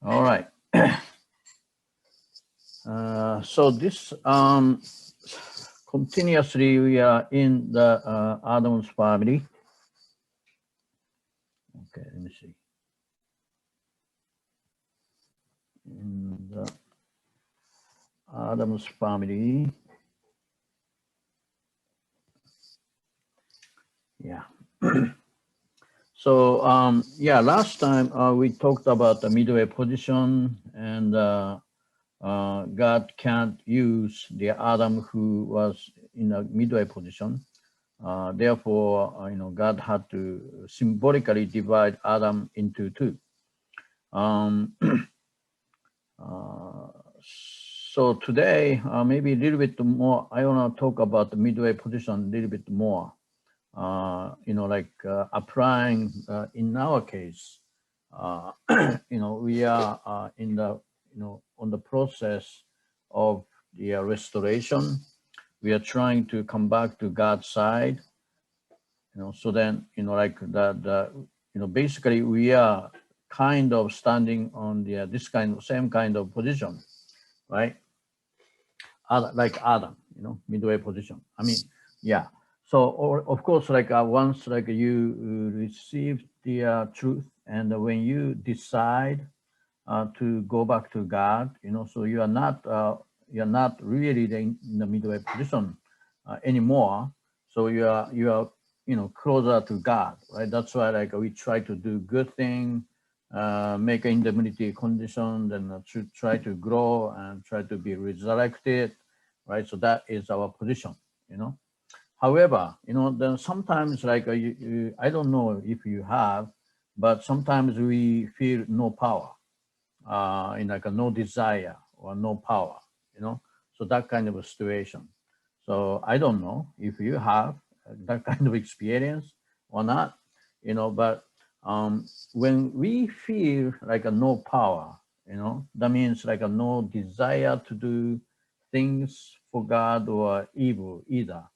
All right. So this continuously we are in the Adam's family. Okay, let me see. In the Adam's family. Yeah. So yeah, last time we talked about the midway position, and God can't use the Adam who was in a midway position. Therefore, God had to symbolically divide Adam into two. Um, uh, so today, maybe a little bit more, I want to talk about the midway position a little bit more. Applying in our case, uh, we are in the, on the process of the restoration. We are trying to come back to God's side, so then, basically we are kind of standing on the, this kind of same kind of position, right? Like Adam, midway position. I mean, yeah. So, of course, once you receive the truth, and when you decide to go back to God, so you're not really in the midway position anymore. So you are closer to God, right? That's why we try to do good thing, make an indemnity condition, then to try to grow and try to be resurrected, right? So that is our position. However, then sometimes I don't know if you have, but sometimes we feel no power, in like a no desire or no power. So that kind of a situation. So I don't know if you have that kind of experience or not. But when we feel like a no power, that means like a no desire to do things for God or evil either.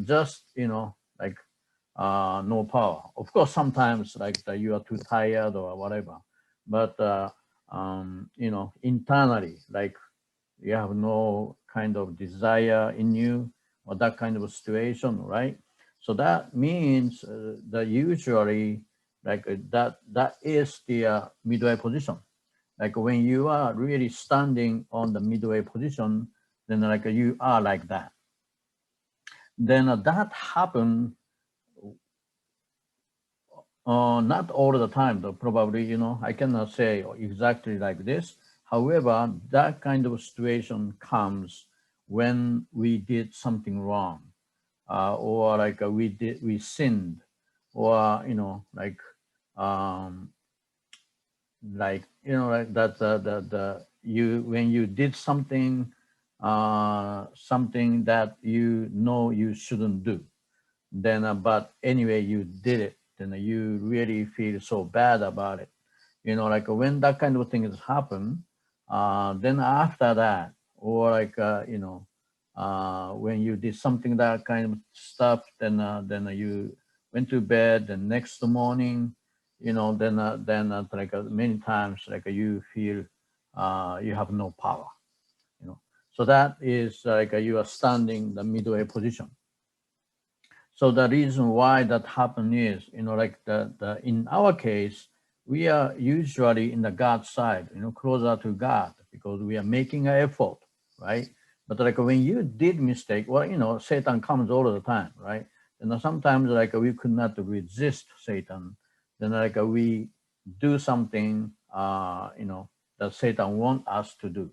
Just, like no power. Of course, sometimes you are too tired or whatever, but internally, like you have no kind of desire in you or that kind of a situation, right? So that means that usually that is the midway position. Like when you are really standing on the midway position, then you are like that. Then that happen. Not all the time, though. Probably, I cannot say exactly like this. However, that kind of situation comes when we did something wrong, or we sinned, or um, like that the you when you did something, something that you shouldn't do, then but anyway you did it, then you really feel so bad about it. Like when that kind of things happen, then after that, or when you did something that kind of stuff, then you went to bed, the next morning, many times you feel you have no power. So that is you are standing the midway position. So the reason why that happen is, like the in our case, we are usually in the God side, closer to God, because we are making an effort, right? But like when you did mistake, well, Satan comes all the time, right? And sometimes we could not resist Satan. Then we do something, that Satan want us to do.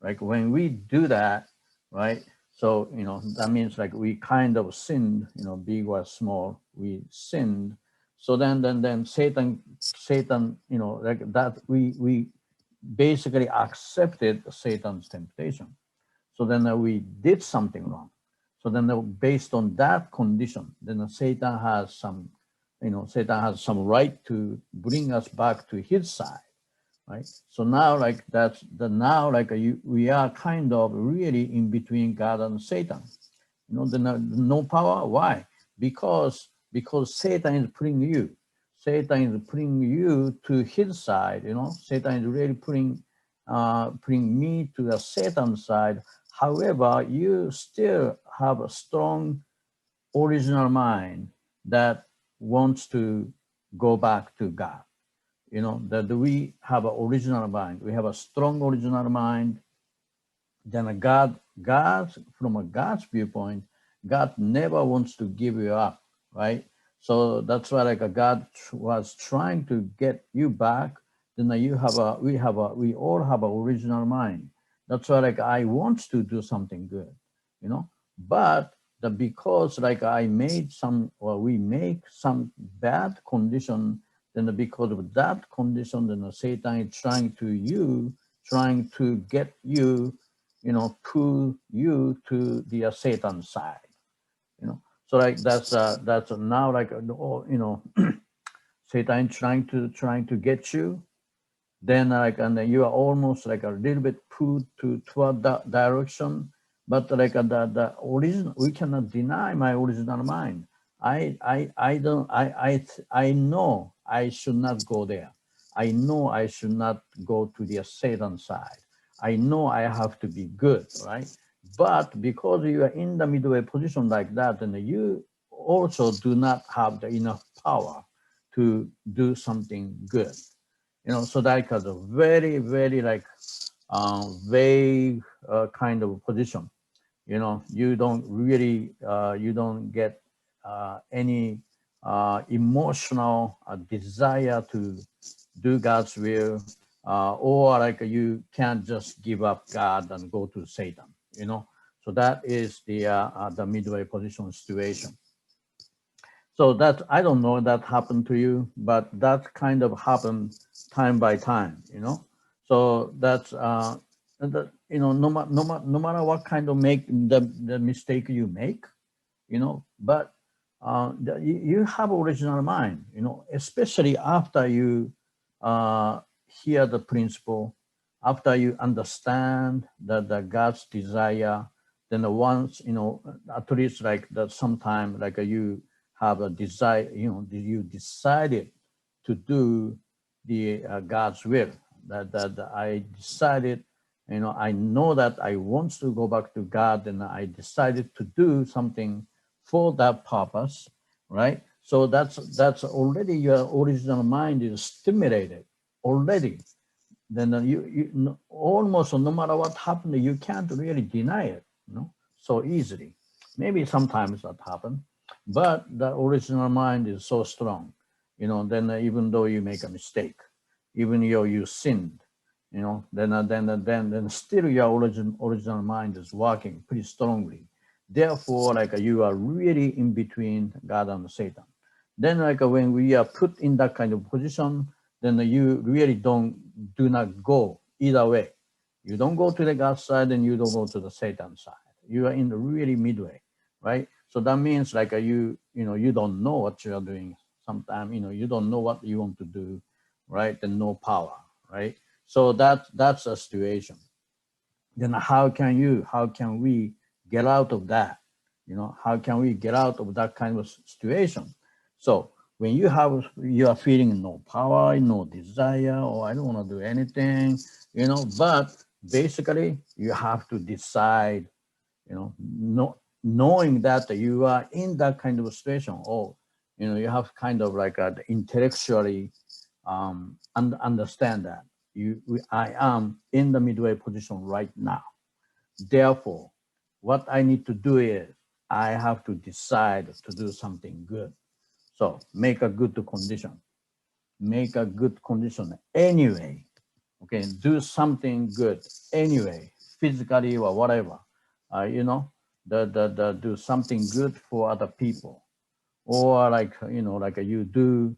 Like when we do that, right? So, that means we kind of sinned, big or small, we sinned. So then Satan, like that we basically accepted Satan's temptation. So then we did something wrong. So then based on that condition, then Satan has some right to bring us back to his side. Right. So now we are kind of really in between God and Satan. The no power. Why? Because Satan is putting you. Satan is putting you to his side, Satan is really putting me to the Satan side. However, you still have a strong original mind that wants to go back to God. That we have an original mind. We have a strong original mind. Then from a God's viewpoint, God never wants to give you up, right? So that's why like God was trying to get you back. Then we all have an original mind. That's why like I want to do something good, but because like we make some bad condition, then because of that condition, then Satan is trying to get you, pull you to the Satan side, So like that's now like Satan trying to get you. Then like and then you are almost like a little bit pulled toward that direction. But like the origin, we cannot deny my original mind. I don't I know I should not go there. I know I should not go to the Satan side. I know I have to be good, right? But because you are in the midway position like that, then you also do not have the enough power to do something good. So that is a very, very like vague kind of position. You don't really, you don't get any emotional desire to do God's will, or like you can't just give up God and go to Satan. So that is the midway position situation. So that I don't know if that happened to you, but that kind of happened time by time, So that's no matter what kind of the mistake you make, but you have original mind, especially after you hear the principle, after you understand that the God's desire, then once at least like that sometime like you have a desire, you decided to do the God's will. That I decided, I know that I want to go back to God, and I decided to do something for that purpose, right? So that's already your original mind is stimulated already. Then you almost no matter what happened, you can't really deny it, so easily. Maybe sometimes that happens, but the original mind is so strong, then even though you make a mistake, even though you sinned, then still your original mind is working pretty strongly. Therefore, like you are really in between God and Satan. Then like when we are put in that kind of position, then you really do not go either way. You don't go to the God side and you don't go to the Satan side. You are in the really midway, right? So that means like you don't know what you are doing. Sometimes you don't know what you want to do, right? And no power, right? So that's a situation. Then how can we get out of that? How can we get out of that kind of situation? So when you are feeling no power, no desire, or I don't want to do anything, but basically you have to decide, knowing that you are in that kind of situation, or you have kind of like intellectually understand that I am in the midway position right now. Therefore, what I need to do is I have to decide to do something good. So make a good condition. Make a good condition anyway. Okay, do something good anyway, physically or whatever. Do something good for other people, or like you do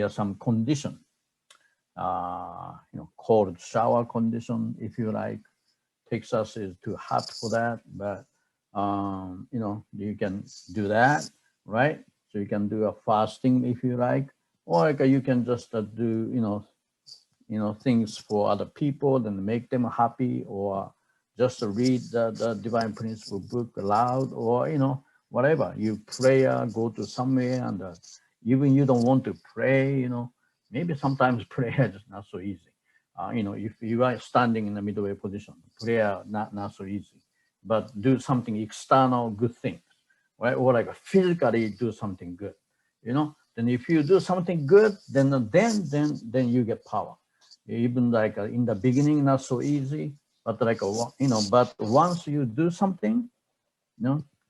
some condition, cold shower condition if you like. Texas is too hot for that, but you can do that, right? So you can do a fasting if you like, or like you can just do things for other people and make them happy, or just read the Divine Principle book aloud, or whatever. You pray, go to somewhere and Even you don't want to pray, maybe sometimes prayer is not so easy. If you are standing in the midway position, prayer not so easy. But do something external good things, right? Or like physically do something good, Then if you do something good, then you get power. Even like in the beginning, not so easy, but like but once you do something,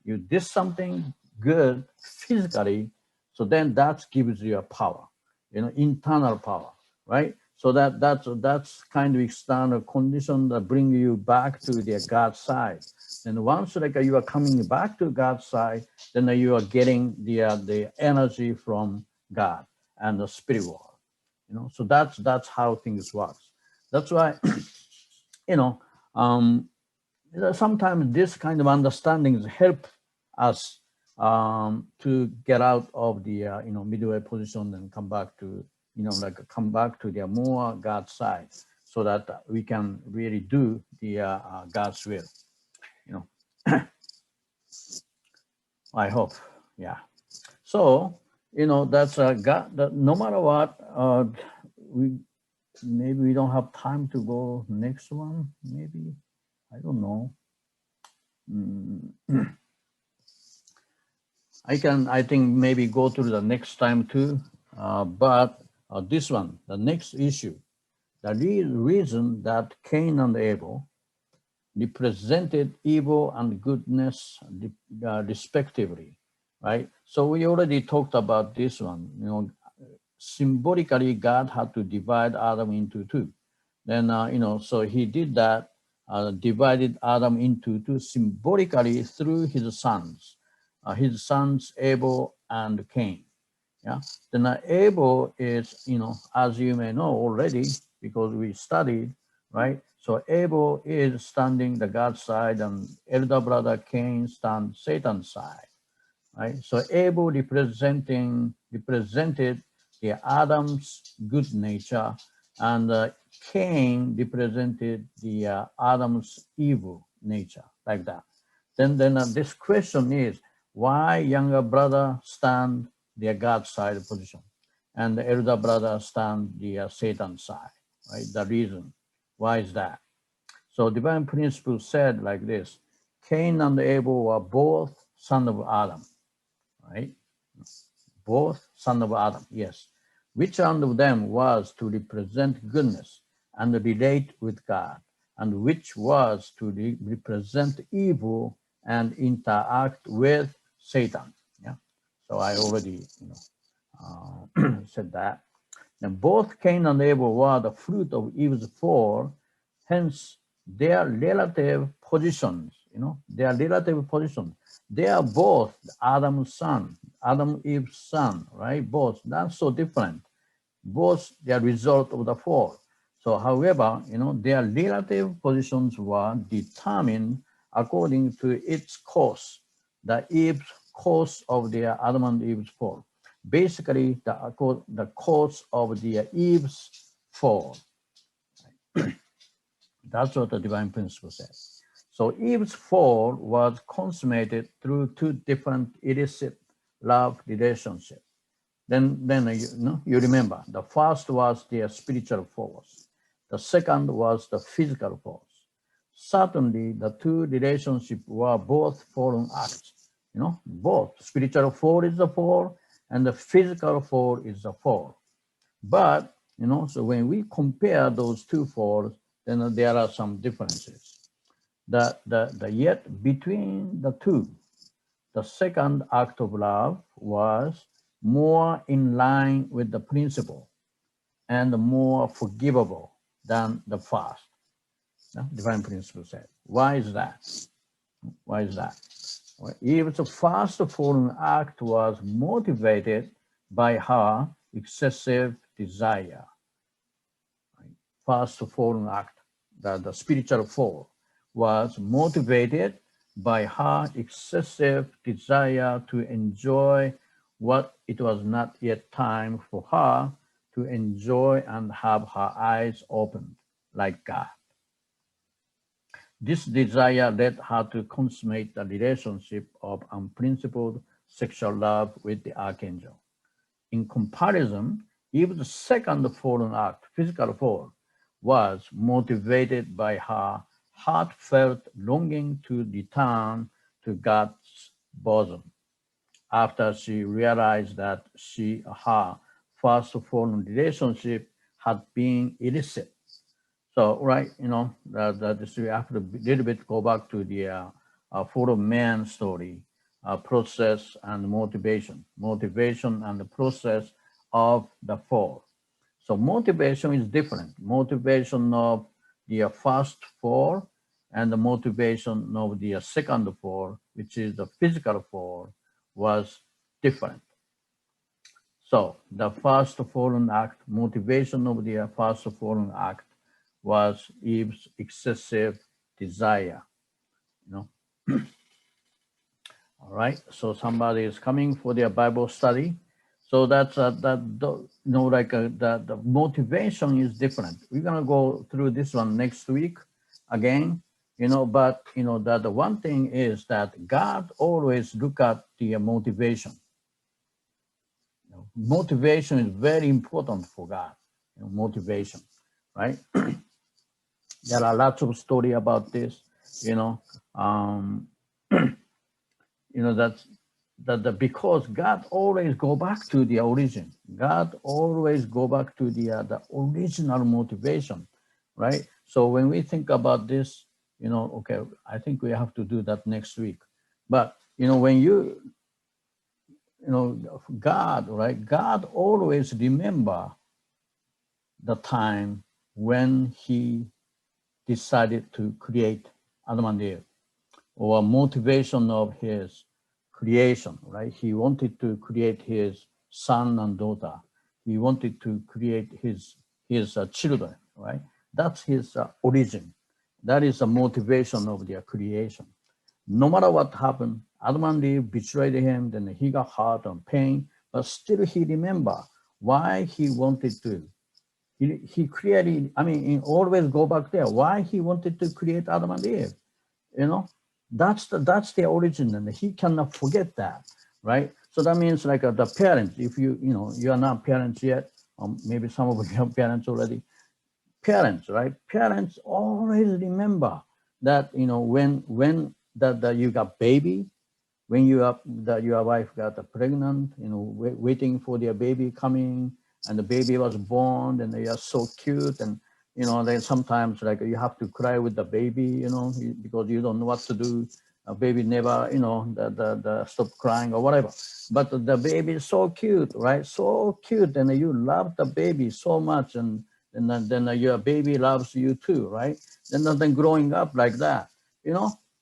you did something good physically, so then that gives you a power, internal power, right? So that's kind of external condition that bring you back to the God's side. And once like you are coming back to God's side, then you are getting the energy from God and the spirit world, So that's how things work. That's why, um, sometimes this kind of understandings help us to get out of the midway position and come back to come back to the more God's side, so that we can really do the God's will. I hope, yeah. So that's God. That no matter what, maybe we don't have time to go next one. Maybe I don't know. I think maybe go to the next time too, but this one, the next issue, the reason that Cain and Abel represented evil and goodness respectively, right? So we already talked about this one, symbolically God had to divide Adam into two. Then, so he did that, divided Adam into two symbolically through his sons Abel and Cain. Yeah. Then Abel is, as you may know already, because we studied, right? So Abel is standing the God's side, and elder brother Cain stands Satan's side, right? So Abel represented the Adam's good nature, and Cain represented the Adam's evil nature, like that. Then this question is, why younger brother stand the God's side position, and the elder brother stand the Satan's side, right? The reason, why is that? So divine principle said like this: Cain and Abel were both sons of Adam, right? Both son of Adam, yes. Which one of them was to represent goodness and relate with God, and which was to represent evil and interact with Satan? Yeah. So I already, said that. And both Cain and Abel were the fruit of Eve's fall, hence their relative positions, their relative positions. They are both Adam's son, Adam Eve's son, right? Both, that's so different. Both they are result of the fall. So however, their relative positions were determined according to its course, the Eve's course of their Adam and Eve's fall. Basically, the course of the Eve's fall. That's what the divine principle says. So Eve's fall was consummated through two different illicit love relationships. Then you remember, the first was the spiritual force. The second was the physical force. Certainly, the two relationships were both fallen acts. Both spiritual fall is the fall, and the physical fall is the fall. But so when we compare those two falls, then there are some differences. Yet between the two, the second act of love was more in line with the principle and more forgivable than the first. Divine principle said. Why is that? Why is that? Well, if the first fallen act was motivated by her excessive desire, first fallen act, the spiritual fall, was motivated by her excessive desire to enjoy what it was not yet time for her to enjoy and have her eyes opened like God. This desire led her to consummate the relationship of unprincipled sexual love with the archangel. in comparison, if the second fallen act, physical fall, was motivated by her heartfelt longing to return to God's bosom after she realized that her first fallen relationship had been illicit. So, right, we have to a little bit go back to the fallen man story, process and motivation and the process of the fall. So motivation is different. Motivation of the first fall and the motivation of the second fall, which is the physical fall, was different. So the first fallen act, motivation of the first fallen act was Eve's excessive desire, you know. All right, so somebody is coming for their Bible study. So that's the motivation is different. We're gonna go through this one next week again, but that the one thing is that God always look at the motivation. Motivation is very important for God. Motivation, right? There are lots of story about this. That because God always go back to the origin. God always go back to the original motivation, right? So when we think about this, okay, I think we have to do that next week. But when God, right? God always remember the time when He decided to create Adam and Eve, or motivation of His creation, right? He wanted to create His son and daughter. He wanted to create his children, right? That's His origin. That is the motivation of their creation. No matter what happened, Adam and Eve betrayed Him, then He got hurt and pain, but still He remember why He wanted to. He created, he always go back there, why He wanted to create Adam and Eve, That's the origin, and He cannot forget that, right? So that means like the parents, if you are not parents yet, maybe some of you are parents already. Parents, right? Parents always remember that when that you got baby, when that your wife got pregnant, waiting for their baby coming, and the baby was born, and they are so cute, and then sometimes like you have to cry with the baby, because you don't know what to do. A baby never, the stop crying or whatever. But the baby is so cute, right? So cute, and you love the baby so much, and then your baby loves you too, right? Then growing up like that,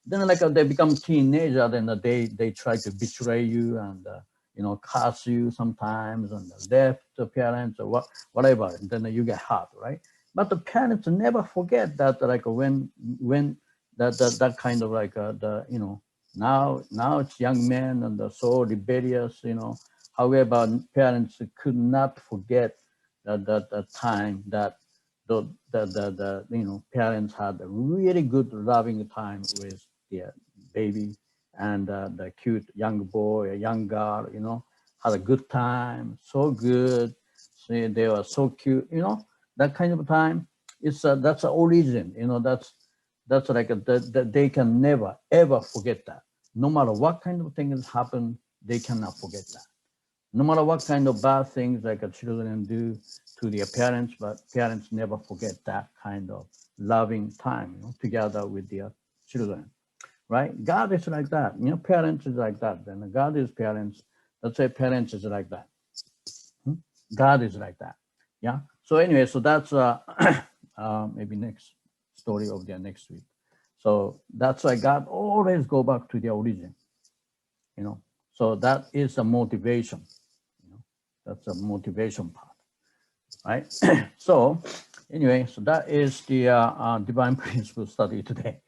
then like they become teenager, then they try to betray you and curse you sometimes, and left the parents or whatever, and then you get hurt, right? But the parents never forget that, like when that kind of like now it's young men and they're so rebellious, However, parents could not forget that time that the parents had a really good loving time with their baby, and the cute young boy, a young girl, had a good time, so good. See, they were so cute, that kind of time. It's that's the origin, that's like that they can never ever forget that. No matter what kind of things happen, they cannot forget that. No matter what kind of bad things like children do to their parents, but parents never forget that kind of loving time, together with their children, right? God is like that, parents is like that. Then God is parents. Let's say parents is like that. God is like that. Yeah. So anyway, so that's maybe next story of their next week. So that's why God always go back to the origin, So that is a motivation. That's a motivation part, right? So anyway, so that is the divine principle study today.